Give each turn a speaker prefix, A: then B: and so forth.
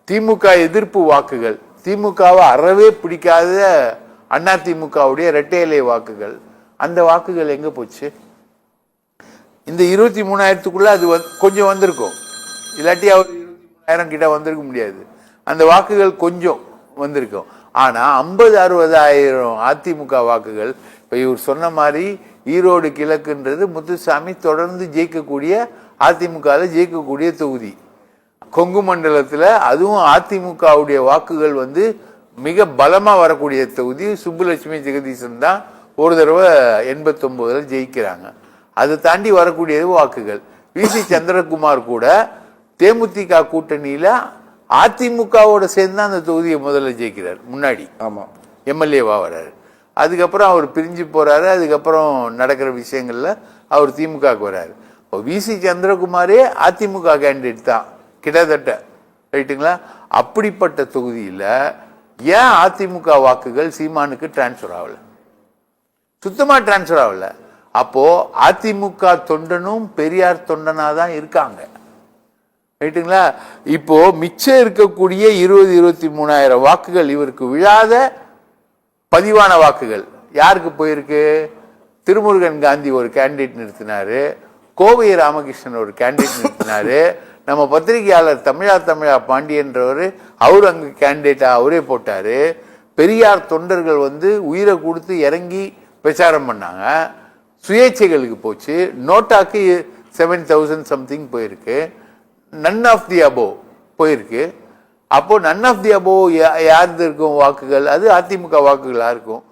A: திமுக எதிர்ப்பு வாக்குகள், திமுகவை அறவே பிடிக்காத அதிமுகவுடைய இரட்டை இலை வாக்குகள், அந்த வாக்குகள் எங்க போச்சு? இந்த 23,000க்குள்ள அது கொஞ்சம் வந்திருக்கும், இல்லாட்டி அவர் 23,000 கிட்ட வந்திருக்க முடியாது. அந்த வாக்குகள் கொஞ்சம் வந்திருக்கும். ஆனா 50-60,000 அதிமுக வாக்குகள். இப்ப இவர் சொன்ன மாதிரி ஈரோடு கிழக்குன்றது முத்துசாமி தொடர்ந்து ஜெயிக்கக்கூடிய, அதிமுக ஜெயிக்கக்கூடிய தொகுதி. கொங்கு மண்டலத்துல அதுவும் அதிமுகவுடைய வாக்குகள் மிக பலமா வரக்கூடிய தொகுதி. சுப்புலட்சுமி ஜெகதீசன் தான் ஒரு தடவை 89ல் ஜெயிக்கிறாங்க. அதை தாண்டி வரக்கூடிய வாக்குகள். வி.சி. சந்திரகுமார் கூட தேமுதிக கூட்டணியில அதிமுகவோட சேர்ந்து அந்த தொகுதியை முதல்ல ஜெயிக்கிறார். முன்னாடி எம்எல்ஏவா வர்றாரு. அதுக்கப்புறம் அவர் பிரிஞ்சு போறாரு. அதுக்கப்புறம் நடக்கிற விஷயங்கள்ல அவர் திமுகவுக்கு வர்றாரு. வி.சி. சந்திரகுமாரே அதிமுக கேண்டிடேட் தான் கிட்டத்தட்ட, ரைட்டுங்களா? அப்படிப்பட்ட தொகுதியில ஏன் அதிமுக வாக்குகள் சீமானுக்கு டிரான்ஸ்பர் ஆகல? சுத்தமா டிரான்ஸ்பர் ஆகல. அப்போ அதிமுக தொண்டனும் பெரியார் தொண்டனா தான் இருக்காங்க, ரைட்டுங்களா? இப்போ மிச்சம் இருக்கக்கூடிய 20-23,000 வாக்குகள் இவருக்கு விழாத பதிவான வாக்குகள் யாருக்கு போயிருக்கு? திருமுருகன் காந்தி ஒரு கேண்டிடேட் நிறுத்தினாரு, கோவை ராமகிருஷ்ணன் ஒரு கேண்டிடேட் நிறுத்தினாரு, நம்ம பத்திரிகையாளர் தமிழா பாண்டியன்றவர் அவர் அங்கு கேண்டிடேட்டா அவரே போட்டாரு. பெரியார் தொண்டர்கள் உயிரை கொடுத்து இறங்கி பிரச்சாரம் பண்ணாங்க. சுயேட்சைகளுக்கு போச்சு. நோட்டாக்கு 7,000 சம்திங் போயிருக்கு. நன் ஆஃப் தி அபோவ் போயிருக்கு. அப்போ நன் ஆஃப் தி அபோவ் யாருக்கு இருக்கும் வாக்குகள்? அது அதிமுக வாக்குகளா இருக்கும்.